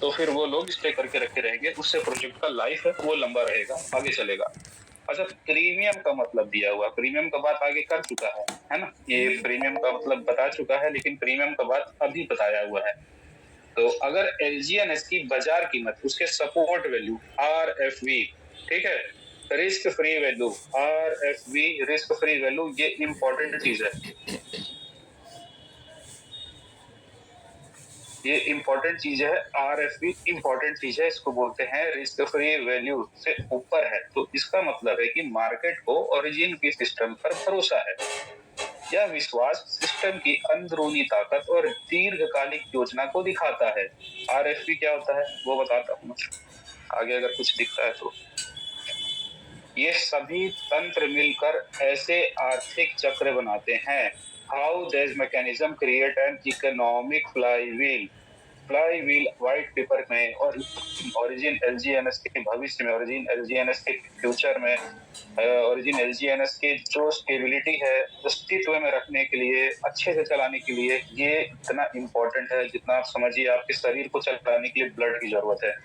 तो फिर वो लोग स्टे करके रखे रहेंगे, उससे प्रोजेक्ट का लाइफ है वो लंबा रहेगा, आगे चलेगा। अच्छा, प्रीमियम का मतलब दिया हुआ, प्रीमियम का बात आगे कर चुका है ना, ये प्रीमियम का मतलब बता चुका है, लेकिन प्रीमियम का बात अभी बताया हुआ है। तो अगर एलजीएनएस की बाजार कीमत, उसके सपोर्ट वैल्यू आरएफवी, ठीक है, risk free value, RFV risk free value, ये इंपॉर्टेंट चीज है, ये इंपॉर्टेंट चीज है, आरएफवी इंपॉर्टेंट चीज है, इसको बोलते हैं रिस्क फ्री वैल्यू से ऊपर है, तो इसका मतलब है कि मार्केट को ओरिजिन की सिस्टम पर भरोसा है। यह विश्वास सिस्टम की अंदरूनी ताकत और दीर्घकालिक योजना को दिखाता है। आरएफपी क्या होता है वो बताता हूँ आगे, अगर कुछ दिखता है तो। ये सभी तंत्र मिलकर ऐसे आर्थिक चक्र बनाते हैं। How this mechanism create an economic flywheel. Flywheel white paper में और ओरिजिन एलजीएनएस के भविष्य में, ओरिजिन एलजीएनएस के फ्यूचर में, ओरिजिन एलजीएनएस के जो स्टेबिलिटी है, अस्तित्व में रखने के लिए, अच्छे से चलाने के लिए, ये इतना इंपॉर्टेंट है जितना आप समझिए आपके शरीर को चलाने के लिए ब्लड की जरूरत है,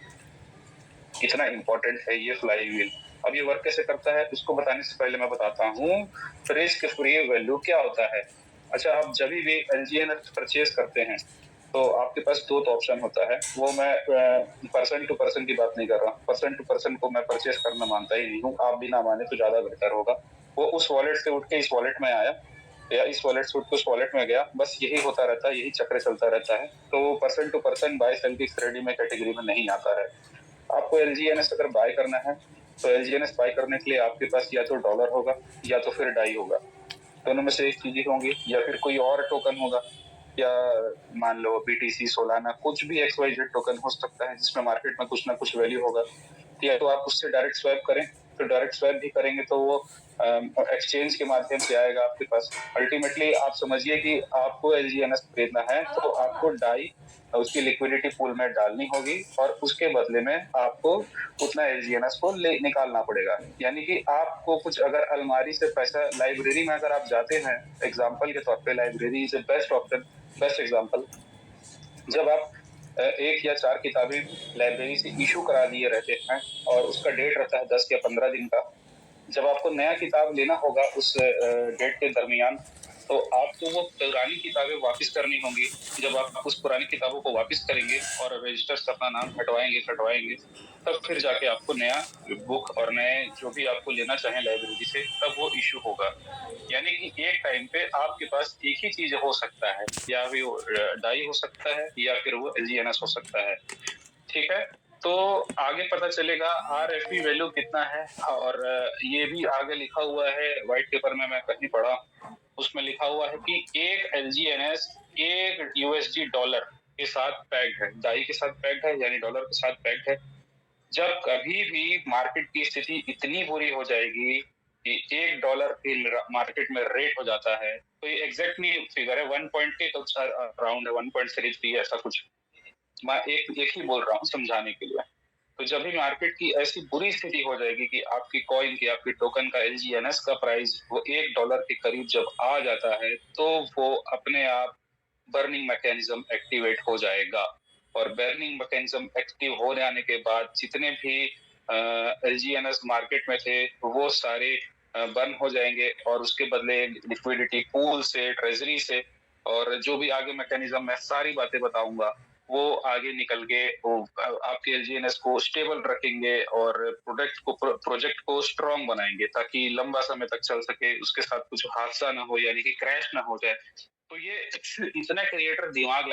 इतना इंपॉर्टेंट है ये फ्लाईव्हील। अब ये वर्क कैसे करता है इसको बताने से पहले मैं बताता हूँ रिस्क फ्री वैल्यू क्या होता है। अच्छा, आप जब भी एलजीएनएस परचेज करते हैं तो आपके पास दो ऑप्शन होता है, वो मैं पर्सन टू पर्सन की बात नहीं कर रहा, पर्सन टू पर्सन को मैं परचेज करना मानता ही नहीं हूँ, आप भी ना माने तो ज्यादा बेहतर होगा। वो उस वॉलेट से उठ के इस वॉलेट में आया या इस वॉलेट से उठ के उस वॉलेट में गया, बस यही होता रहता है, यही चक्र चलता रहता है। तो person to person buy sell की खरीदी में कैटेगरी में नहीं आता है। आपको एलजीएनएस अगर बाय करना है तो एलजीएनएस बाय करने के लिए आपके पास या तो डॉलर होगा या तो फिर डाई होगा, दोनों में से एक चीज ही होंगी, या फिर कोई और टोकन होगा, या मान लो बीटीसी, सोलाना, कुछ भी एक्सवाइजेड टोकन हो सकता है जिसमें मार्केट में कुछ ना कुछ वैल्यू होगा। या तो आप उससे डायरेक्ट स्वैप करें, तो डायरेक्ट स्वैप भी करेंगे तो वो एक्सचेंज के माध्यम से आएगा आपके पास। अल्टीमेटली आप समझिए कि आपको एलजीएनएस खरीदना है तो आपको डाई उसकी लिक्विडिटी पूल में डालनी होगी और उसके बदले में आपको उतना एलजीएनएस को निकालना पड़ेगा। यानी कि आपको कुछ अगर अलमारी से पैसा, लाइब्रेरी में अगर आप जाते हैं, एग्जाम्पल के तौर पे library is best option, best example. जब आप एक या चार किताबें लाइब्रेरी से इशू करा दिए रहते हैं और उसका डेट रहता है 10 या 15 दिन का, जब आपको नया किताब लेना होगा उस डेट के दरमियान, तो आपको वो पुरानी किताबें वापस करनी होंगी। जब आप उस पुरानी किताबों को वापस करेंगे और रजिस्टर से अपना नाम हटवाएंगे, तब फिर जाके आपको नया बुक और नए जो भी आपको लेना चाहें लाइब्रेरी से, तब वो इशू होगा। यानी कि एक टाइम पे आपके पास एक ही चीज हो सकता है, या फिर वो डाई हो सकता है या फिर वो एलजीएनएस हो सकता है, ठीक है। तो आगे पता चलेगा आरएफपी वैल्यू कितना है, और ये भी आगे लिखा हुआ है व्हाइट पेपर में, मैं कहीं पढ़ा, उसमें लिखा हुआ है कि एक एलजीएनएस एक यूएसडी डॉलर के साथ पैक्ड है, डाई के साथ पैक्ड है, यानी डॉलर के साथ पैक्ड है। जब कभी भी मार्केट की स्थिति इतनी बुरी हो जाएगी कि $1 मार्केट में रेट हो जाता है, तो ये एग्जैक्टली फिगर है 1.8 अराउंड है, 1.33 ऐसा कुछ, मैं एक ही बोल रहा हूँ समझाने के लिए। तो जब भी मार्केट की ऐसी बुरी स्थिति हो जाएगी कि आपकी कॉइन की, आपकी टोकन का, एलजीएनएस का प्राइस वो $1 के करीब जब आ जाता है, तो वो अपने आप बर्निंग मैकेनिज्म एक्टिवेट हो जाएगा। और बर्निंग मैकेनिज्म एक्टिव हो जाने के बाद जितने भी एलजीएनएस मार्केट में थे वो सारे बर्न हो जाएंगे, और उसके बदले लिक्विडिटी पूल से, ट्रेजरी से, और जो भी आगे मैकेनिज्म मैं सारी बातें बताऊंगा वो आगे निकल के वो आपके एलजीएनएस को स्टेबल रखेंगे और प्रोजेक्ट को स्ट्रॉन्ग बनाएंगे, ताकि लंबा समय तक चल सके, उसके साथ कुछ हादसा ना हो, यानी कि क्रैश ना हो जाए। तो ये इतना क्रिएटर दिमाग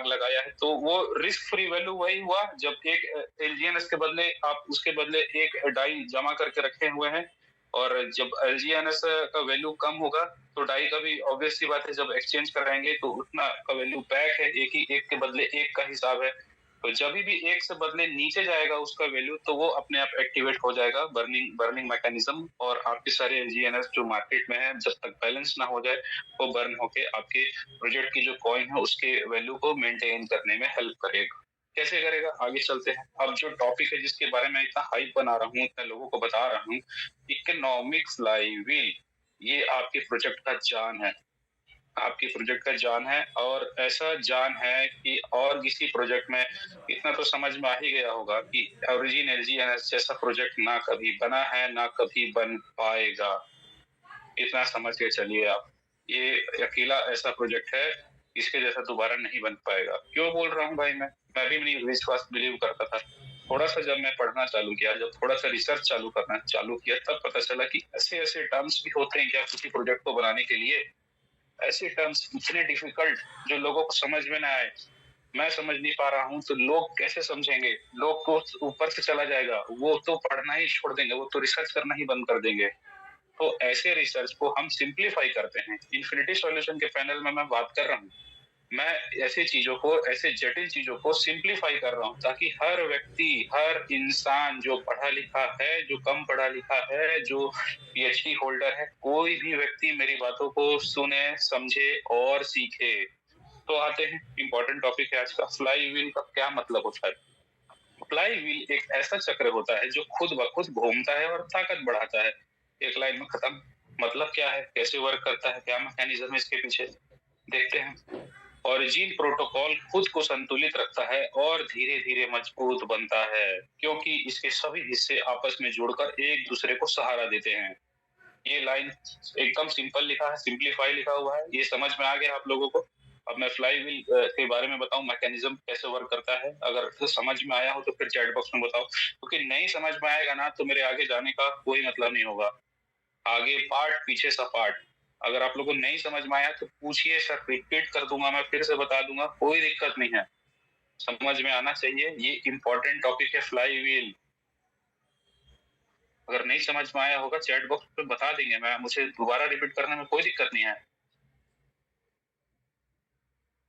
लगाया है, तो वो रिस्क फ्री वैल्यू वही हुआ जब एक एलजीएनएस के बदले आप उसके बदले एक डाई जमा करके रखे हुए हैं, और जब एलजीएनएस का वैल्यू कम होगा तो डाई का भी ऑब्वियस सी बात है, जब एक्सचेंज कराएंगे तो उतना का वैल्यू बैक है, एक के बदले एक का हिसाब है। तो जब भी एक से बदले नीचे जाएगा उसका वैल्यू, तो वो अपने आप एक्टिवेट हो जाएगा बर्निंग मैकेनिज्म, और आपके सारे एलजीएनएस जो मार्केट में है जब तक बैलेंस ना हो जाए वो बर्न होके आपके प्रोजेक्ट की जो कॉइन है उसके वैल्यू को मेंटेन करने में हेल्प करेगा। कैसे करेगा आगे चलते हैं। अब जो टॉपिक है जिसके बारे में इतना हाइप बना रहा हूँ, इतना लोगों को बता रहा हूँ, इकोनॉमिक्स फ्लाईव्हील, ये आपके प्रोजेक्ट का जान है। आपकी प्रोजेक्ट का जान है, और ऐसा जान है कि और किसी प्रोजेक्ट में इतना तो समझ में आ ही गया होगा कि ओरिजिन एलजीएनएस जैसा प्रोजेक्ट ना कभी बना है, ना कभी बन पाएगा। इतना समझ के चलिए आप। ये अकेला ऐसा प्रोजेक्ट है, इसके जैसा दोबारा नहीं बन पाएगा। क्यों बोल रहा हूँ भाई मैं भी नहीं विश्वास बिलीव करता था। थोड़ा-सा जब मैं पढ़ना चालू किया, जब थोड़ा-सा रिसर्च चालू करना चालू किया, तब पता चला कि ऐसे-ऐसे टर्म्स भी होते हैं क्या किसी प्रोजेक्ट को बनाने के लिए? ऐसे टर्म्स इतने डिफिकल्ट जो लोगों को समझ में ना आए, मैं समझ नहीं पा रहा हूँ, तो लोग कैसे समझेंगे? लोग को ऊपर से चला जाएगा, वो तो पढ़ना ही छोड़ देंगे, वो तो रिसर्च करना ही बंद कर देंगे। तो ऐसे रिसर्च को हम सिंप्लीफाई करते हैं। इन्फिनिटी सॉल्यूशन के पैनल में मैं बात कर रहा हूँ। मैं ऐसी चीजों को, ऐसे जटिल चीजों को सिंप्लीफाई कर रहा हूँ, ताकि हर व्यक्ति, हर इंसान जो पढ़ा लिखा है, जो कम पढ़ा लिखा है, जो पीएचडी होल्डर है, कोई भी व्यक्ति मेरी बातों को सुने, समझे और सीखे। तो आते हैं, इंपॉर्टेंट टॉपिक है आज का, फ्लाई व्हील का क्या मतलब होता है। फ्लाई व्हील एक ऐसा चक्र होता है जो खुद ब खुद घूमता है और ताकत बढ़ाता है। एक लाइन में खत्म। मतलब क्या है, कैसे वर्क करता है, क्या मैकेनिज्म है इसके पीछे, देखते हैं। ओरिजिन प्रोटोकॉल खुद को संतुलित रखता है और धीरे धीरे मजबूत बनता है, क्योंकि इसके सभी हिस्से आपस में जुड़कर एक दूसरे को सहारा देते हैं। ये लाइन एकदम सिंपल लिखा है, सिंप्लीफाई लिखा हुआ है, ये समझ में आ गया आप लोगों को। अब मैं फ्लाई व्हील के बारे में बताऊं, मैकेनिज्म कैसे वर्क करता है। अगर तो समझ में आया हो तो फिर चैट बॉक्स में बताओ, क्योंकि नहीं समझ में आएगा ना तो मेरे आगे जाने का कोई मतलब नहीं होगा। आगे पार्ट पीछे सा पार्ट। अगर आप लोगों को नहीं समझ में आया तो पूछिए सर, रिपीट कर दूंगा, मैं फिर से बता दूंगा, कोई दिक्कत नहीं है। समझ में आना चाहिए, ये इंपॉर्टेंट टॉपिक है फ्लाई व्हील। अगर नहीं समझ में आया होगा चैट बॉक्स पे बता देंगे, मैं मुझे दोबारा रिपीट करने में कोई दिक्कत नहीं है।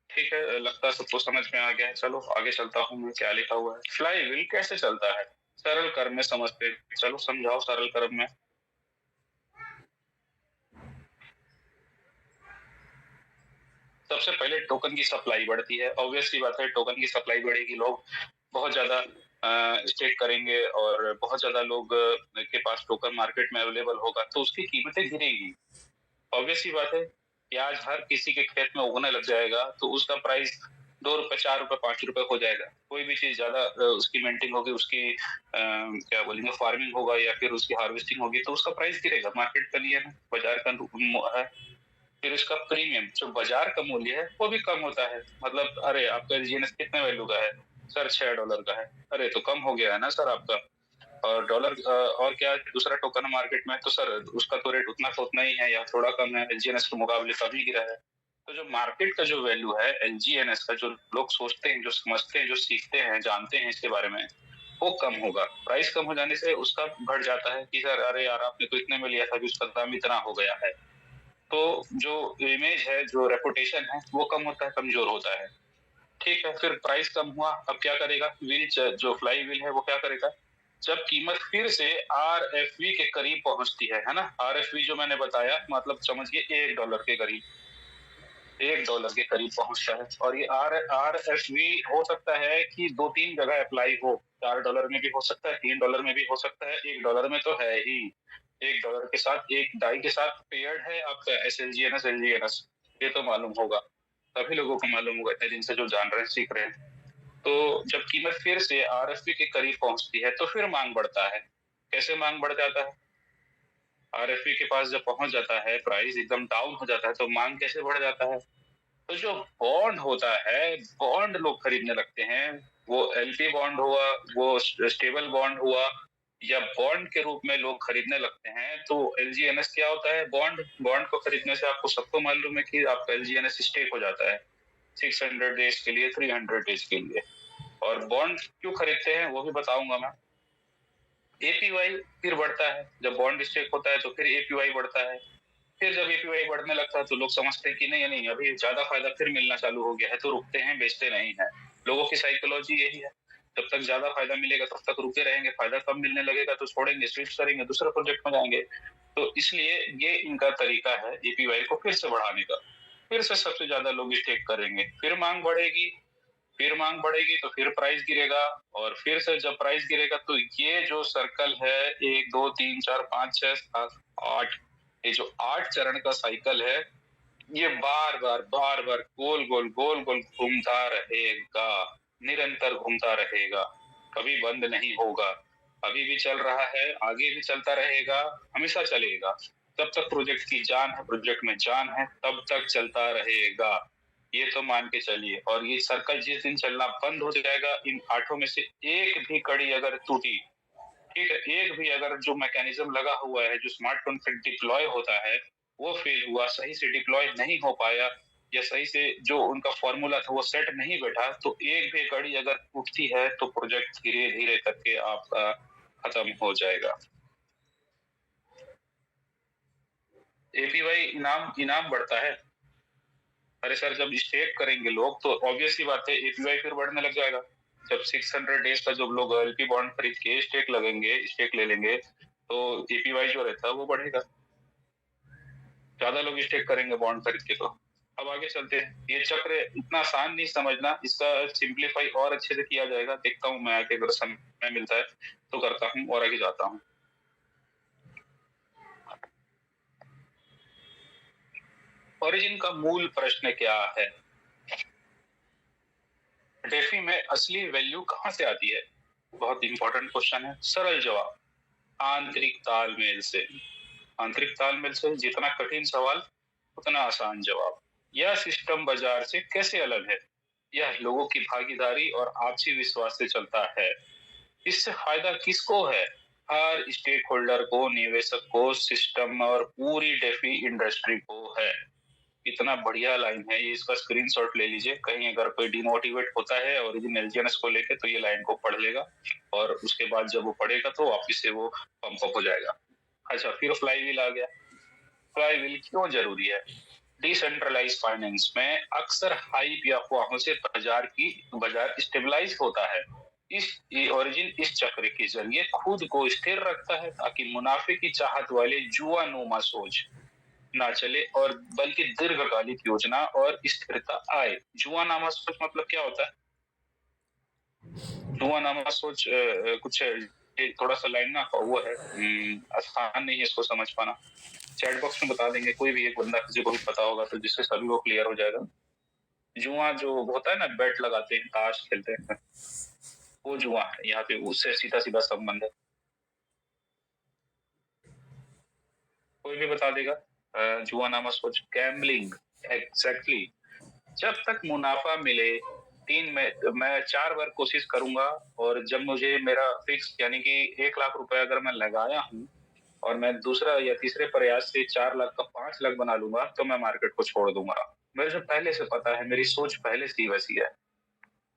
ठीक है, लगता है सबको समझ में आ गया है। चलो आगे चलता हूँ, मैं क्या लिखा हुआ है। फ्लाई व्हील कैसे चलता है, सरल क्रम में समझते हैं। चलो समझाओ सरल क्रम में। सबसे पहले टोकन की सप्लाई बढ़ती है, ऑब्वियस सी बात है, टोकन की सप्लाई बढ़ेगी, लोग बहुत ज्यादा स्टेक करेंगे और बहुत ज्यादा लोग के पास टोकन मार्केट में अवेलेबल होगा, तो उसकी कीमतें गिरेगी। ऑब्वियस सी बात है कि आज हर किसी के खेत में उगने लग जाएगा तो उसका प्राइस 2 रुपए, 4 रुपए, 5 रुपए हो जाएगा। कोई भी चीज ज्यादा उसकी मेंटेन होगी, उसकी क्या बोलेंगे, फार्मिंग होगा या फिर उसकी हार्वेस्टिंग होगी, तो उसका प्राइस गिरेगा। मार्केट का नियम है, बाजार का है। फिर उसका प्रीमियम, जो बाजार का मूल्य है, वो भी कम होता है। मतलब अरे आपका जीएनएस कितने वैल्यू का है सर, $6 का है। अरे तो कम हो गया है ना सर आपका। और डॉलर और क्या दूसरा टोकन मार्केट में, तो सर उसका तो रेट उतना का उतना ही है या थोड़ा कम है, एलजीएनएस के मुकाबले कभी गिरा है। तो जो मार्केट का जो वैल्यू है एलजीएनएस का, जो लोग सोचते हैं, जो समझते हैं, जो सीखते हैं, जानते हैं इसके बारे में, वो कम होगा। प्राइस कम हो जाने से उसका बढ़ जाता है कि सर अरे यार आपने तो इतने में लिया था, अभी उसका दाम इतना हो गया है। तो जो इमेज है, जो रेपुटेशन है, वो कम होता है, कमजोर होता है। ठीक है, फिर प्राइस कम हुआ, अब क्या करेगा व्हील, जो फ्लाई व्हील है वो क्या करेगा, जब कीमत फिर से आरएफवी के करीब पहुंचती है ना, आरएफवी जो मैंने बताया, मतलब समझिए $1 के करीब, $1 के करीब पहुंचता है। और ये आरएफवी हो सकता है कि 2-3 जगह अप्लाई हो, $4 में भी हो सकता है, $3 में भी हो सकता है, $1 में तो है ही। $1 के साथ, एक डाई के साथ पेयर्ड है आपका एसएलजीएनएस, एलजीएनएस, ये तो मालूम होगा, सभी लोगों को मालूम होगा, इतने दिन से जो जान रहे हैं, सीख रहे हैं। तो जब कीमत फिर से आरएफपी के करीब पहुंचती है तो फिर मांग बढ़ता है। कैसे मांग बढ़ जाता है, आरएफपी के पास जब पहुंच जाता है, प्राइस एकदम डाउन हो जाता है, तो मांग कैसे बढ़ जाता है, तो जो बॉन्ड होता है, बॉन्ड लोग खरीदने लगते हैं। वो एलपी बॉन्ड हुआ, वो स्टेबल बॉन्ड हुआ, या बॉन्ड के रूप में लोग खरीदने लगते हैं। तो एलजीएनएस क्या होता है, बॉन्ड। बॉन्ड को खरीदने से आपको सबको मालूम है कि आपका एलजीएनएस स्टेक हो जाता है 600 डेज के लिए, 300 डेज के लिए। और बॉन्ड क्यों खरीदते हैं वो भी बताऊंगा मैं। एपीवाई फिर बढ़ता है, जब बॉन्ड स्टेक होता है तो फिर एपीवाई बढ़ता है। फिर जब एपीवाई बढ़ने लगता है तो लोग समझते हैं कि नहीं नहीं, अभी ज्यादा फायदा फिर मिलना चालू हो गया है, तो रुकते हैं, बेचते नहीं है। लोगों की साइकोलॉजी यही है, जब तक ज्यादा फायदा मिलेगा तब तक रुके रहेंगे, फायदा कम मिलने लगेगा तो छोड़ेंगे, स्विच करेंगे, दूसरे प्रोजेक्ट में जाएंगे। तो इसलिए ये इनका तरीका है एपीवाई को फिर से बढ़ाने का। फिर से सबसे ज्यादा लोग स्टेक करेंगे, फिर मांग बढ़ेगी, फिर मांग बढ़ेगी तो फिर प्राइस गिरेगा, और फिर से जब प्राइस गिरेगा तो ये जो सर्कल है, 1 2 3 4 5 6 7 8, ये जो 8 चरण का साइकिल है, ये बार बार गोल गोल घूमता रहेगा, निरंतर घूमता रहेगा, कभी बंद नहीं होगा। अभी भी चल रहा है, आगे भी चलता रहेगा, हमेशा चलेगा। जब तक प्रोजेक्ट की जान है, प्रोजेक्ट में जान है, तब तक चलता रहेगा। ये तो मान के चलिए। और ये सर्कल जिस दिन चलना बंद हो जाएगा, इन 8 में से एक भी कड़ी अगर टूटी, ठीक है, एक भी अगर जो मैकेनिज्म लगा हुआ है, जो स्मार्ट कॉन्ट्रैक्ट डिप्लॉय होता है, वो फेल हुआ, सही से डिप्लॉय नहीं हो पाया, या सही से जो उनका फॉर्मूला था वो सेट नहीं बैठा, तो एक भी कड़ी अगर टूटती है तो प्रोजेक्ट धीरे धीरे करके आपका खत्म हो जाएगा। एपीवाई इनाम इनाम बढ़ता है। अरे सर, जब स्टेक करेंगे लोग तो ऑब्वियस सी बात है एपीवाई फिर बढ़ने लग जाएगा। जब 600 डेज का जब लोग एलपी बॉन्ड खरीद के स्टेक ले लेंगे, तो एपीवाई जो रहता है वो बढ़ेगा। ज्यादा लोग स्टेक करेंगे बॉन्ड खरीद के। तो अब आगे चलते हैं। ये चक्र इतना आसान नहीं समझना, इसका सिंप्लीफाई और अच्छे से किया जाएगा। देखता हूँ मैं आगे, अगर समय मिलता है तो करता हूँ और आगे जाता हूँ। ओरिजिन का मूल प्रश्न क्या है? डेफी में असली वैल्यू कहाँ से आती है? बहुत इंपॉर्टेंट क्वेश्चन है। सरल जवाब, आंतरिक तालमेल से। आंतरिक तालमेल से। जितना कठिन सवाल उतना आसान जवाब। यह सिस्टम बाजार से कैसे अलग है? यह लोगों की भागीदारी और आपसी विश्वास से चलता है। इससे फायदा किसको है? हर स्टेक होल्डर को, निवेशक को, सिस्टम और पूरी डेफी इंडस्ट्री को है। इतना बढ़िया लाइन है ये, इसका स्क्रीनशॉट ले लीजिए। कहीं अगर कोई डिमोटिवेट होता है ओरिजिन एलजीएनएस को लेके, तो ये लाइन को पढ़ लेगा, और उसके बाद जब वो पढ़ेगा तो वापिस से वो पंप अप हो जाएगा। अच्छा, फिर फ्लाईव्हील आ गया। फ्लाईव्हील क्यों जरूरी है? डिसेंट्रलाइज फाइनेंस में अक्सर हाइप या अफवाहों से बाजार स्टेबलाइज होता है। ओरिजिन इस चक्र के जरिए खुद को स्थिर रखता है, ताकि मुनाफे की चाहत वाले जुआनुमा सोच ना चले, और बल्कि दीर्घकालिक योजना और स्थिरता आए। जुआनामा सोच मतलब क्या होता है? जुआनामा सोच कुछ थोड़ा सा लाइन ना वो है, आसान नहीं है इसको समझ पाना। चैट बॉक्स में बता देंगे, कोई भी एक बंदा किसी को भी पता होगा तो, जिससे सभी को क्लियर हो जाएगा। जुआ जो होता है ना, बेट लगाते हैं, ताश खेलते हैं, वो जुआ है। यहाँ पे उससे सीधा सीधा संबंध है। कोई भी बता देगा। जुआ नामा सोच, गैम्बलिंग। एग्जैक्टली। जब तक मुनाफा मिले, मैं 4 बार कोशिश करूंगा, और जब मुझे मेरा फिक्स यानी कि 1 लाख रुपए अगर मैं लगाया हूँ, और मैं दूसरा या तीसरे प्रयास से 4 लाख का 5 लाख बना लूंगा, तो मैं मार्केट को छोड़ दूंगा। मुझे पहले से पता है, मेरी सोच पहले से ही वैसी है।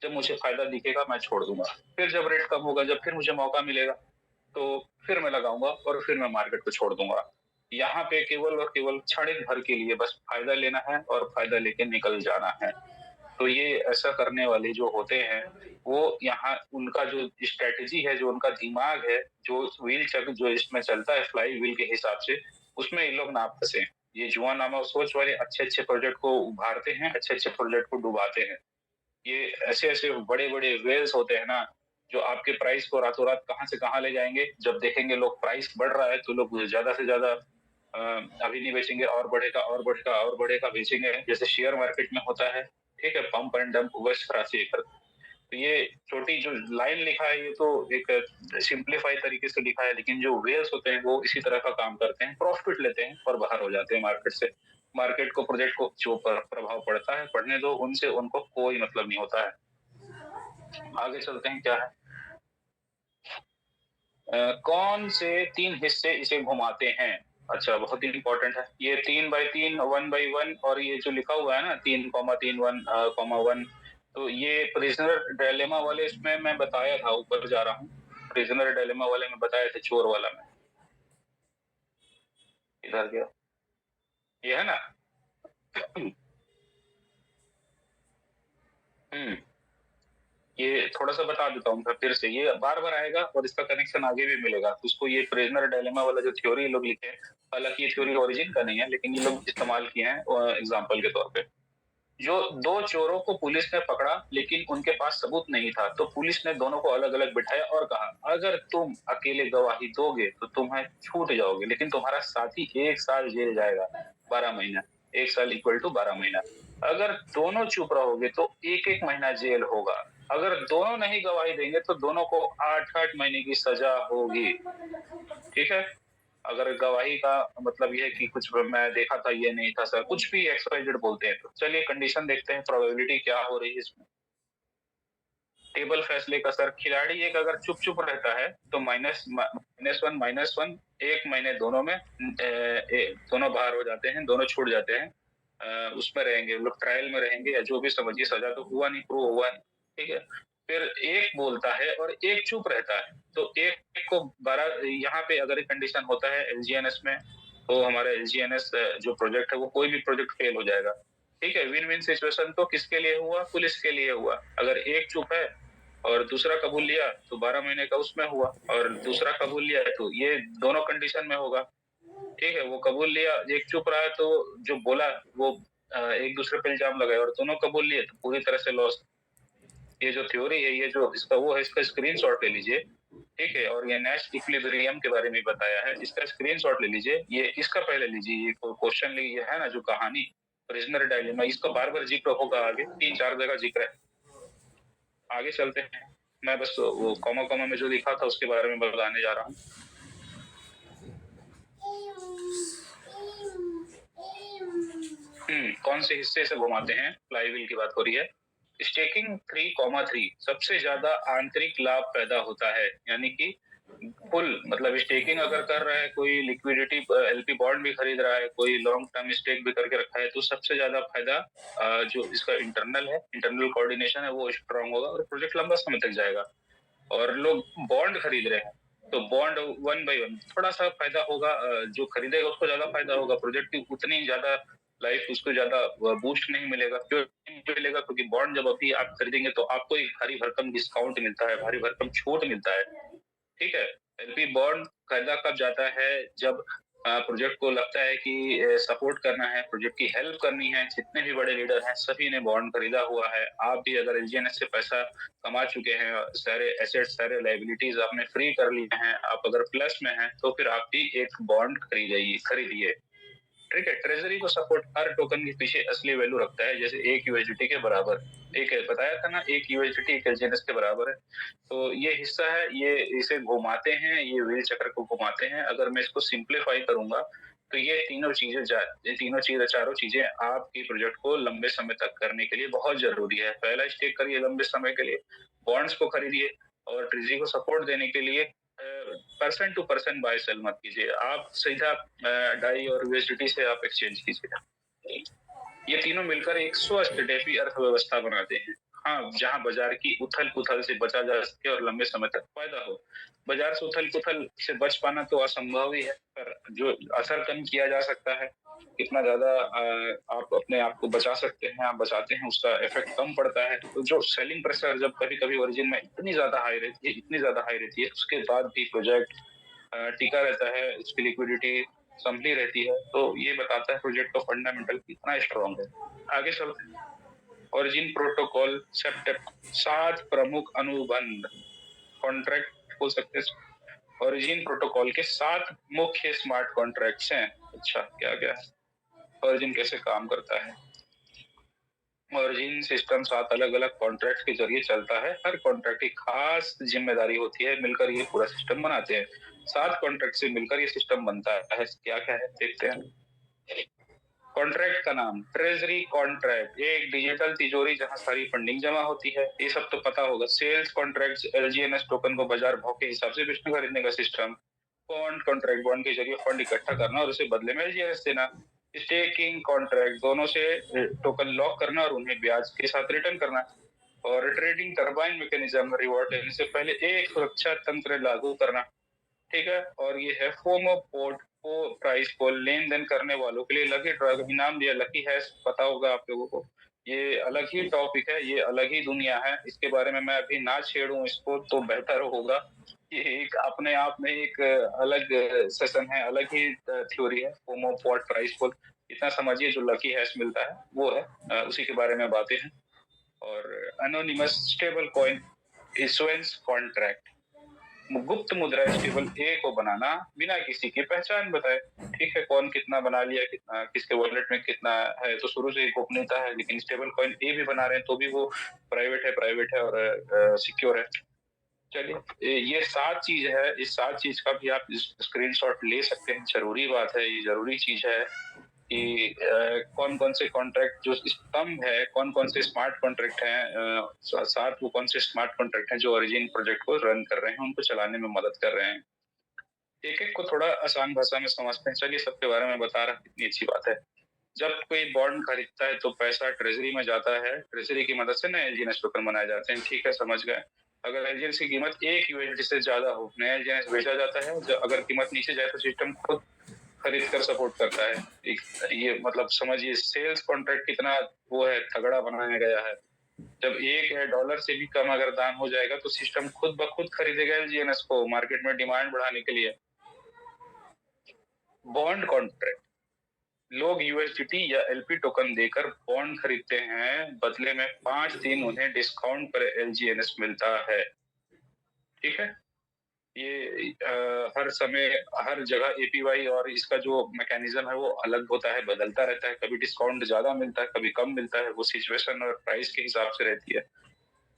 जब मुझे फायदा दिखेगा मैं छोड़ दूंगा, फिर जब रेट कम होगा, जब फिर मुझे मौका मिलेगा, तो फिर मैं लगाऊंगा, और फिर मैं मार्केट को छोड़ दूंगा। यहाँ पे केवल और केवल क्षणिक भर के लिए बस फायदा लेना है और फायदा लेके निकल जाना है। तो ये ऐसा करने वाले जो होते हैं, वो यहाँ उनका जो स्ट्रेटेजी है, जो उनका दिमाग है, जो व्हील चक्र जो इसमें चलता है फ्लाई व्हील के हिसाब से, उसमें ये लोग ना फंसे। ये जुआ नामा सोच वाले अच्छे अच्छे प्रोजेक्ट को उभारते हैं, अच्छे अच्छे प्रोजेक्ट को डुबाते हैं। ये ऐसे ऐसे बड़े बड़े वेल्स होते हैं ना, जो आपके प्राइस को रातों रात कहाँ से कहाँ ले जाएंगे। जब देखेंगे लोग प्राइस बढ़ रहा है, तो लोग ज्यादा से ज्यादा अभी नहीं बेचेंगे, और बढ़ेगा और बढ़ेगा और बढ़ेगा, बेचेंगे। जैसे शेयर मार्केट में होता है, ठीक है, पंप एंड डंप, वैसे तरह से करते। तो ये छोटी जो लाइन लिखा है, ये तो एक सिंप्लीफाई तरीके से लिखा है, लेकिन जो वेल्स होते हैं वो इसी तरह का काम करते हैं, प्रॉफिट लेते हैं और बाहर हो जाते हैं मार्केट से। मार्केट को, प्रोजेक्ट को जो प्रभाव पड़ता है, पढ़ने दो, उनसे उनको कोई मतलब नहीं होता है। आगे चलते हैं, क्या है? कौन से 3 हिस्से इसे घुमाते हैं? अच्छा, बहुत ही इंपॉर्टेंट है ये। 3x3, 1x1, और ये जो लिखा हुआ है ना, 3,3 1,1, तो ये प्रिजनर डायलेमा वाले इसमें मैं बताया था, ऊपर जा रहा हूँ। प्रिजनर डायलेमा वाले में बताया था, चोर वाला में। इधर गया, ये है ना। हम्म ये थोड़ा सा बता देता हूँ फिर से, ये बार बार आएगा और इसका कनेक्शन आगे भी मिलेगा। तो उसको, ये प्रिजनर डायलेमा वाला जो थ्योरी लोग लिखे हैं, हालांकि ये थ्योरी ओरिजिन का नहीं है, लेकिन ये लोग इस्तेमाल किए हैं एग्जाम्पल के तौर पे। जो 2 चोरों को पुलिस ने पकड़ा, लेकिन उनके पास सबूत नहीं था, तो पुलिस ने दोनों को अलग अलग बिठाया और कहा, अगर तुम अकेले गवाही दोगे तो तुम्हें छूट जाओगे, लेकिन तुम्हारा साथी 1 साल जेल जाएगा, 12 महीना। 1 साल इक्वल टू 12 महीना। अगर दोनों चुप रहोगे तो 1-1 महीना जेल होगा। अगर दोनों नहीं गवाही देंगे तो दोनों को 8-8 महीने की सजा होगी। ठीक है? अगर गवाही का मतलब ये है कि कुछ मैं देखा था, ये नहीं था सर, कुछ भी एक्स वाई जेड बोलते हैं। तो चलिए कंडीशन देखते हैं, प्रोबेबिलिटी क्या हो रही है इसमें। टेबल फैसले का सर, खिलाड़ी एक अगर चुप-चुप रहता है तो -1 1 महीने दोनों में दोनों बाहर हो जाते हैं, दोनों छूट जाते हैं। उसमें रहेंगे, लोग ट्रायल में रहेंगे या जो भी समझिए, सजा तो हुआ नहीं, प्रूव हुआ नहीं, ठीक है? फिर एक बोलता है और एक चुप रहता है, तो एक को 12, यहाँ पे अगर एक कंडीशन होता है एलजीएनएस में, तो हमारा एलजीएनएस जो प्रोजेक्ट है वो कोई भी प्रोजेक्ट फेल हो जाएगा। ठीक है? विन-विन सिचुएशन तो किसके लिए हुआ? पुलिस के लिए हुआ। अगर एक चुप है और दूसरा कबूल लिया तो 12 महीने का उसमें हुआ, और दूसरा कबूल लिया है तो ये दोनों कंडीशन में होगा। ठीक है? वो कबूल लिया, एक चुप रहा, तो जो बोला वो एक दूसरे पे इल्जाम लगाए, और दोनों कबूल लिए तो पूरी तरह से लॉस। ये जो थ्योरी है, ये जो इसका वो है, इसका स्क्रीनशॉट ले लीजिए। ठीक है? और ये नैश इक्विलिब्रियम के बारे में बताया है, इसका स्क्रीनशॉट ले लीजिए। ये इसका पहले लीजिए, ये क्वेश्चन ये है ना जो कहानी प्रिजनर डायलेमा, इसका बार-बार जिक्र होगा आगे, 3-4 जगह जिक्र है। आगे चलते हैं। मैं बस वो कॉमा में जो लिखा था उसके बारे में बताने जा रहा हूँ। कौन से हिस्से से घुमाते हैं? फ्लाईव्हील की बात हो रही है। स्टेकिंग 3,3 सबसे ज्यादा आंतरिक लाभ पैदा होता है, यानी कि फुल मतलब स्टेकिंग अगर कर रहा है कोई, लिक्विडिटी एलपी बॉन्ड भी खरीद रहा है कोई, लॉन्ग टर्म स्टेक भी करके रखा है, तो सबसे ज्यादा फायदा जो इसका इंटरनल कोऑर्डिनेशन है वो स्ट्रांग होगा और प्रोजेक्ट लंबा समय तक जाएगा। और लोग बॉन्ड खरीद रहे हैं तो बॉन्ड 1 बाय 1 थोड़ा सा फायदा होगा, जो खरीदेगा उसको ज्यादा फायदा होगा, प्रोजेक्ट की उतनी ज्यादा लाइफ उसको ज्यादा बूस्ट नहीं मिलेगा। क्यों नहीं मिलेगा? क्योंकि बॉन्ड जब अभी आप खरीदेंगे तो आपको एक भारी भरकम डिस्काउंट मिलता है, भारी भरकम छूट मिलता है। ठीक है? एलपी बॉन्ड खरीदा कब जाता है? जब प्रोजेक्ट को लगता है कि सपोर्ट करना है, प्रोजेक्ट की हेल्प करनी है, जितने भी बड़े लीडर हैं सभी ने बॉन्ड खरीदा हुआ है। आप भी अगर एलजीएनएस से पैसा कमा चुके हैं, सारे एसेट्स सारे लायबिलिटीज आपने फ्री कर लिए हैं, आप अगर प्लस में हैं तो फिर आप भी एक बॉन्ड खरीदिए। ठीक है? ट्रेजरी को सपोर्ट हर टोकन के पीछे असली वैल्यू रखता है, जैसे 1 यूएसडीटी के बराबर। एक बताया था ना, 1 यूएसडीटी 1 एलजीएनएस के बराबर है। तो ये हिस्सा है, ये इसे घुमाते हैं, ये व्हील चक्र को घुमाते हैं। अगर मैं इसको सिंप्लीफाई करूंगा तो ये चारों चीजें आपकी प्रोजेक्ट को लंबे समय तक करने के लिए बहुत जरूरी है। पहला स्टेक करिए लंबे समय के लिए, बॉन्ड्स को खरीदिए, और ट्रेजरी को सपोर्ट देने के लिए person to person buy sell मत कीजिए, आप सीधा डाई और यूएसडीटी से आप एक्सचेंज कीजिए। ये तीनों मिलकर एक स्वस्थ डेफी अर्थव्यवस्था बनाते हैं। हाँ, जहाँ बाजार की उथल-पुथल से बचा जा सके और लंबे समय तक फायदा हो। बाजार से उथल-पुथल से बच पाना तो असंभव ही है, पर जो असर कम किया जा सकता है, कितना ज्यादा आप अपने आप को बचा सकते हैं, आप बचाते हैं, उसका इफेक्ट कम पड़ता है। तो जो सेलिंग प्रेशर जब कभी-कभी ओरिजिन में इतनी ज्यादा हाई रहती है, उसके बाद भी प्रोजेक्ट टिका रहता है, उसकी लिक्विडिटी संभली रहती है, तो ये बताता है प्रोजेक्ट का फंडामेंटल कितना स्ट्रॉन्ग है। आगे चलते हैं। ओरिजिन प्रोटोकॉल सेप्टेप 7 प्रमुख अनुबंध कॉन्ट्रैक्ट हो सकते हैं। ओरिजिन प्रोटोकॉल के 7 मुख्य स्मार्ट कॉन्ट्रैक्ट्स हैं। अच्छा, क्या-क्या है? ओरिजिन कैसे काम करता है? ओरिजिन सिस्टम 7 अलग-अलग कॉन्ट्रैक्ट के जरिए चलता है। हर कॉन्ट्रैक्ट की खास जिम्मेदारी होती है, मिलकर ये पूरा सिस्टम बनाते हैं। 7 कॉन्ट्रैक्ट से मिलकर ये सिस्टम बनता है। क्या-क्या है? देखते हैं। कॉन्ट्रैक्ट का नाम ट्रेजरी कॉन्ट्रैक्ट, एक डिजिटल तिजोरी जहां सारी फंडिंग जमा होती है, ये सब तो पता होगा। सेल्स कॉन्ट्रैक्ट, एलजीएनएस टोकन को बाजार भाव के हिसाब से बेचने खरीदने का सिस्टम। बॉन्ड कॉन्ट्रैक्ट, बॉन्ड के जरिए फंड इकट्ठा करना और उसे बदले में एलजीएनएस देना। स्टेकिंग कॉन्ट्रैक्ट, दोनों से टोकन लॉक करना और उन्हें ब्याज के साथ रिटर्न करना। और ट्रेडिंग टर्बाइन मैकेनिज्म, रिवॉर्ड देने से पहले एक सुरक्षा तंत्र लागू करना। ठीक है? और ये है फोमो पोर्ट को प्राइस को लेन देन करने वालों के लिए लकी ड्रॉ का इनाम दिया, लकी हैश पता होगा आप लोगों को। ये अलग ही टॉपिक है, ये अलग ही दुनिया है, इसके बारे में मैं अभी ना छेड़ूं इसको तो बेहतर होगा। ये एक अपने आप में एक अलग सेशन है, अलग ही थ्योरी है। फोमो पोर्ट प्राइस को इतना समझिए, जो लकी हैश मिलता है वो है, उसी के बारे में बातें हैं। और anonymous stable coin issuance contract, गुप्त मुद्रा स्टेबल ए को बनाना बिना किसी की पहचान बताए। ठीक है, कौन कितना बना लिया, कितना किसके वॉलेट में कितना है, तो शुरू से ही गोपनीयता है। लेकिन स्टेबल कॉइन ए भी बना रहे हैं तो भी वो प्राइवेट है और सिक्योर है। चलिए, ये 7 चीज है, इस 7 चीज का भी आप स्क्रीनशॉट ले सकते हैं। जरूरी बात है, ये जरूरी चीज है कि कौन कौन से कॉन्ट्रैक्ट जो स्तंभ है, कौन कौन से स्मार्ट कॉन्ट्रैक्ट हैं, साथ वो कौन से स्मार्ट कॉन्ट्रैक्ट हैं जो ओरिजिन प्रोजेक्ट को रन कर रहे हैं, उनको चलाने में मदद कर रहे हैं। एक एक को थोड़ा आसान भाषा में समझते हैं। चलिए, सबके बारे में बता रहा, कितनी अच्छी बात है। जब कोई बॉन्ड खरीदता है तो पैसा ट्रेजरी में जाता है, ट्रेजरी की मदद से नए एलजीएनएस टोकन बनाए जाते हैं। ठीक है, समझ गए। अगर एलजीएनएस की कीमत 1 यूएसडी से ज्यादा हो, नया एलजीएनएस बेचा जाता है। अगर कीमत नीचे जाए तो सिस्टम खुद खरीद कर सपोर्ट करता है। ये मतलब समझिए सेल्स कॉन्ट्रैक्ट कितना वो है, तगड़ा बनाया गया है। जब $1 से भी कम अगर दाम हो जाएगा तो सिस्टम खुद ब खुद खरीदेगा एलजीएनएस को, मार्केट में डिमांड बढ़ाने के लिए। बॉन्ड कॉन्ट्रैक्ट, लोग यूएसडीटी या एलपी टोकन देकर बॉन्ड खरीदते हैं, बदले में 5 दिन उन्हें डिस्काउंट पर एलजीएनएस मिलता है। ठीक है, ये हर समय हर जगह एपीवाई और इसका जो मैकेनिज्म है वो अलग होता है, बदलता रहता है। कभी डिस्काउंट ज्यादा मिलता है, कभी कम मिलता है, वो सिचुएशन और प्राइस के हिसाब से रहती है।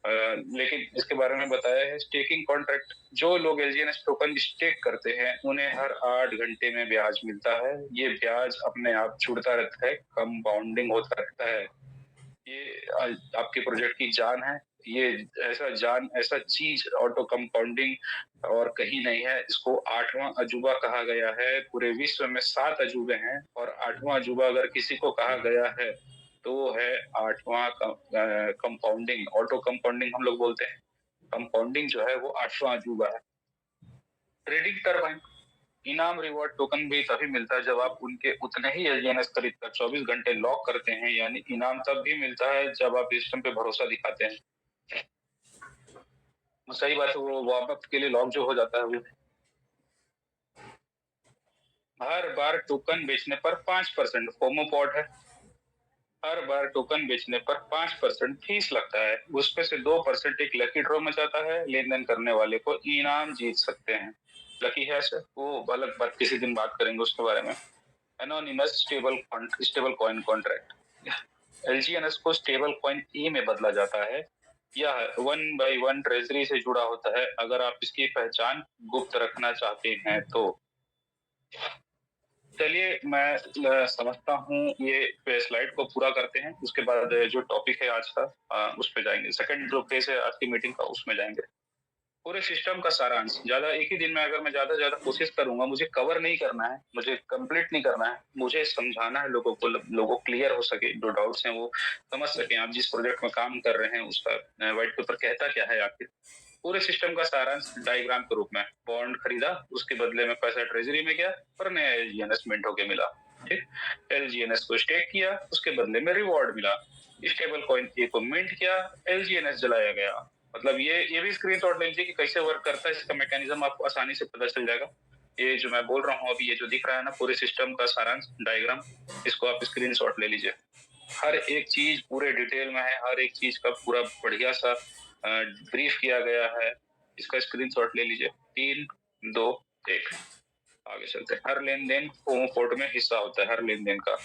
लेकिन इसके बारे में बताया है स्टेकिंग कॉन्ट्रैक्ट, जो लोग एलजीएनएस टोकन स्टेक करते हैं उन्हें हर 8 घंटे में ब्याज मिलता है। ये ब्याज अपने आप जुड़ता रहता है, कंपाउंडिंग होता रहता है। ये आपके प्रोजेक्ट की जान है। ये ऐसा चीज ऑटो कंपाउंडिंग और कहीं नहीं है। इसको 8वां अजूबा कहा गया है। पूरे विश्व में 7 अजूबे हैं और 8वां अजूबा अगर किसी को कहा गया है तो वो है 8वां कंपाउंडिंग, ऑटो कंपाउंडिंग हम लोग बोलते हैं। कंपाउंडिंग जो है वो 8वां अजूबा है। ट्रेडिंग टरबाइन, इनाम रिवॉर्ड टोकन भी तभी मिलता है जब आप उनके उतने ही एलजीएनएस खरीद कर 24 घंटे लॉक करते हैं। यानी इनाम तब भी मिलता है जब आप सिस्टम पे भरोसा दिखाते हैं। सही बात है, वो वार्म अप के लिए लॉक जो हो जाता है वो हर बार टोकन बेचने पर 5% फोमो पॉड है। हर बार टोकन बेचने पर 5% फीस लगता है। उसमें से 2% एक लकी ड्रॉ में जाता है। लेन देन करने वाले को इनाम जीत सकते हैं। लकी है सर, वो अलग बात, किसी दिन बात करेंगे उसके बारे में। एनोनिमस स्टेबल कॉइन कॉन्ट्रैक्ट, एलजीएनएस को स्टेबल कॉइन ई में बदला जाता है। यह 1/1 ट्रेजरी से जुड़ा होता है। अगर आप इसकी पहचान गुप्त रखना चाहते हैं तो चलिए, मैं समझता हूँ ये स्लाइड को पूरा करते हैं। उसके बाद जो टॉपिक है आज का उस पे जाएंगे। सेकंड जो फेज है आज की मीटिंग का उसमें जाएंगे। पूरे सिस्टम का सारांश, ज्यादा एक ही दिन में अगर मैं ज्यादा कोशिश करूंगा, मुझे कवर नहीं करना है, मुझे कंप्लीट नहीं करना है, मुझे समझाना है लोगों को, लोगों क्लियर हो सके, जो डाउट्स हैं वो समझ सके। आप जिस प्रोजेक्ट में काम कर रहे हैं उसका व्हाइट पेपर कहता क्या है आखिर। पूरे सिस्टम का सारांश डायग्राम के रूप में, बॉन्ड खरीदा, उसके बदले में पैसा ट्रेजरी में गया और नया एलजीएनएस मिंट होके मिला। ठीक, एलजीएनएस को स्टेक किया, उसके बदले में रिवॉर्ड मिला। स्टेबल कॉइन ए को मिंट किया, एलजीएनएस जलाया गया। मतलब ये भी स्क्रीनशॉट ले लीजिए कि कैसे वर्क करता है, इसका मैकेनिज्म आपको आसानी से पता चल जाएगा। ये जो मैं बोल रहा हूँ अभी, ये जो दिख रहा है ना पूरे सिस्टम का सारांश डायग्राम, इसको आप स्क्रीनशॉट ले लीजिए। हर एक चीज पूरे डिटेल में है, हर एक चीज का पूरा बढ़िया सा ब्रीफ किया गया है। इसका स्क्रीनशॉट ले लीजिए। 3, 2, 1, आगे चलते हैं। हर लेन देन होमो पोर्ट में हिस्सा होता है, हर लेन देन का।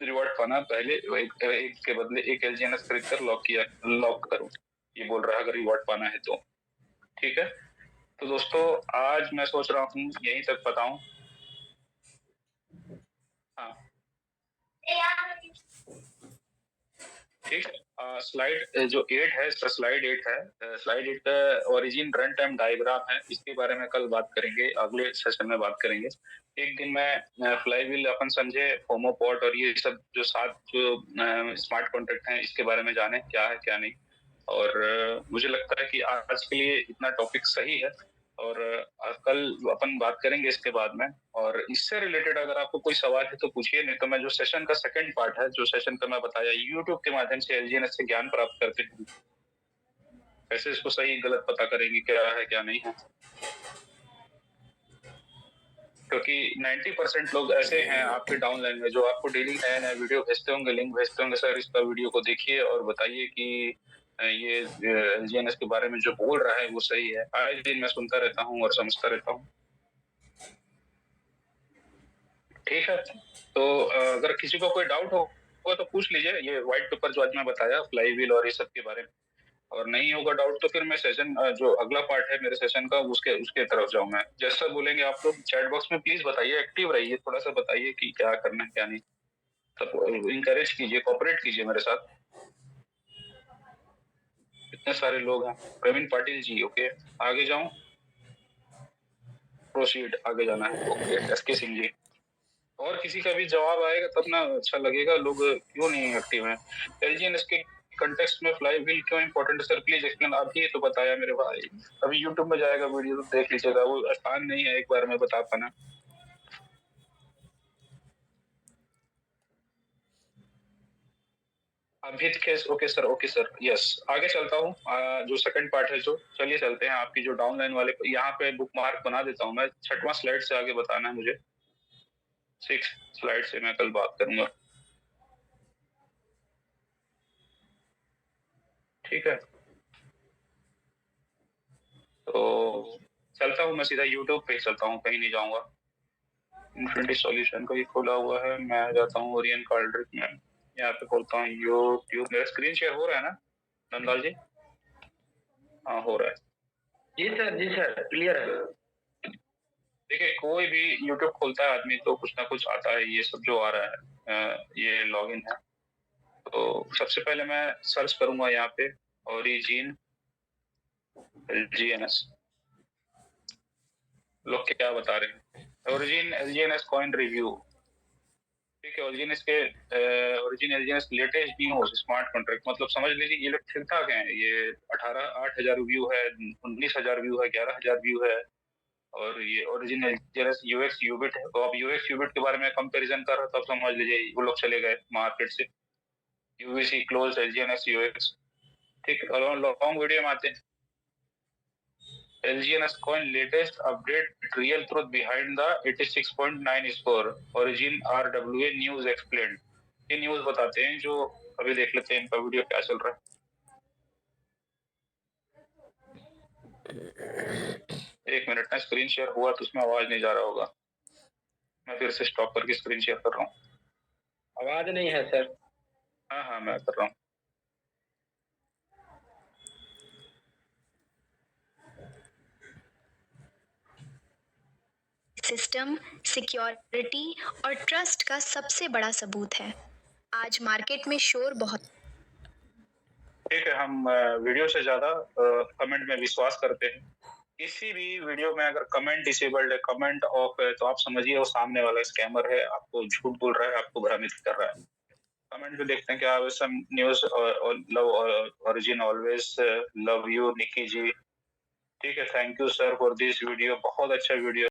रिवॉर्ड पाना, पहले एक के बदले एक एलजीएनएस खरीद कर लॉक करूं, ये बोल रहा है अगर रिवॉर्ड पाना है तो। ठीक है, तो दोस्तों आज मैं सोच रहा हूँ यहीं तक बताऊं। हाँ ठीक है, स्लाइड जो 8 है, स्लाइड 8 है। स्लाइड 8 का ओरिजिन रन टाइम डायग्राम है। इसके बारे में कल बात करेंगे, अगले सेशन में बात करेंगे। एक दिन में फ्लाईव्हील अपन समझे, होमोपॉट और ये सब जो 7 जो स्मार्ट कॉन्ट्रैक्ट हैं इसके बारे में जाने क्या है क्या नहीं। और मुझे लगता है कि आज के लिए इतना टॉपिक सही है। और कल अपन बात करेंगे इसके बाद में। और इससे रिलेटेड अगर आपको कोई सवाल है तो पूछिए, नहीं तो मैं जो सेशन का सेकंड पार्ट है, जो सेशन का मैं बताया यूट्यूब के माध्यम से एलजीएनएस से ज्ञान प्राप्त करते हैं, कैसे इसको सही गलत पता करेंगे, क्या है क्या नहीं है। क्योंकि 90% लोग ऐसे हैं आपके डाउनलाइन में जो आपको डेली नया नया वीडियो भेजते होंगे, लिंक भेजते होंगे, सर इसका वीडियो को देखिए और बताइए कि ये एलजीएनएस के बारे में जो बोल रहा है वो सही है। आए दिन मैं सुनता रहता हूँ और समझता रहता हूँ। ठीक है, तो अगर किसी को कोई डाउट हो तो पूछ लीजिए। ये व्हाइट पेपर जो आज मैं बताया फ्लाई व्हील और ये सब के बारे में, और नहीं होगा डाउट तो फिर मैं सेशन जो अगला पार्ट है मेरे सेशन का उसके उसके तरफ जाऊँ मैं। जैसा बोलेंगे आप लोग चैट बॉक्स में प्लीज बताइए, एक्टिव रहिए, थोड़ा सा बताइए कि क्या करना है क्या नहीं। सब इंकरेज कीजिए, कोऑपरेट कीजिए मेरे साथ। इतने सारे लोग हैं। प्रवीण पाटिल जी, ओके आगे जाऊं? प्रोसीड, आगे जाना है, ओके। एसके सिंह जी, और किसी का भी जवाब आएगा तब ना अच्छा लगेगा। लोग क्यों नहीं एक्टिव हैं? एलजीएनएस के कंटेक्स्ट में फ्लाई व्हील क्यों इंपॉर्टेंट है सर, प्लीज एक्सप्लेन। अभी तो बताया मेरे भाई, अभी यूट्यूब में जाएगा वीडियो तो देख लीजिएगा, वो आसान नहीं है एक बार में बता पाना। अभी case, okay sir, okay sir, yes. आगे चलता हूँ, जो सेकंड पार्ट है जो, चलिए चलते हैं। आपकी जो डाउनलाइन वाले यहाँ पे बुक मार्क बना देता हूँ मैं, 6वां स्लाइड से आगे बताना है मुझे। 6 स्लाइड से मैं कल बात करूंगा, ठीक है? तो चलता हूँ मैं सीधा यूट्यूब पे चलता हूँ, कहीं नहीं जाऊंगा। इन्फिनिटी सॉल्यूशन का ये खोला हुआ है, मैं आ जाता हूँ ओरियन कार्ड्रिक में, यहाँ पे खोलता हूँ यूट्यूब। मेरा स्क्रीन शेयर हो रहा है ना नंदलाल जी? हाँ हो रहा है। जी सर क्लियर है। देखिए कोई भी यूट्यूब खोलता है आदमी तो कुछ ना कुछ आता है, ये सब जो आ रहा है ये लॉगिन है। तो सबसे पहले मैं सर्च करूंगा यहाँ पे ओरिजिन एलजीएनएस, लोग क्या बता रहे हैं। ओरिजिन एलजीएनएस कॉइन रिव्यू, ठीक है। Origin एलजीएनएस latest news smart contract, मतलब समझ लीजिए ये लोग ठीक ठाक हैं। ये 8,000 व्यू है, 19,000 व्यू है, 11,000 व्यू है। और ये ओरिजिन एलजीएनएस यूएक्स यूबिट है, तो आप यूएक्स यूबिट के बारे में कंपैरिजन कर रहा था, तब समझ लीजिए वो लोग चले गए मार्केट से। यूवीसी क्लोज एलजीएनएस यूएक्स, ठीक है। और लॉन्ग वीडियो में आते हैं। LGNS coin latest update, real truth behind the 86.9 score, origin RWA news explained। ये न्यूज बताते हैं जो, अभी देख लेते हैं इनका वीडियो क्या चल रहा है। एक मिनट में स्क्रीन शेयर हुआ तो उसमें आवाज नहीं जा रहा होगा, मैं फिर से स्टॉप करके स्क्रीन शेयर कर रहा हूँ। आवाज नहीं है सर। हाँ हाँ मैं कर रहा हूँ। सिस्टम, सिक्योरिटी और ट्रस्ट का सबसे बड़ा सबूत है। आज मार्केट में शोर बहुत, ठीक है। हम वीडियो से ज्यादा कमेंट में विश्वास करते हैं। किसी भी वीडियो में अगर कमेंट डिसेबल्ड है, कमेंट ऑफ है, तो आप समझिए वो सामने वाला स्कैमर है, आपको झूठ बोल रहा है, आपको भ्रमित कर रहा है। कमेंट में देखते हैं क्या, some news love origin always love you Nikki ji, ठीक है। Thank you sir for this video, बहुत अच्छा वीडियो।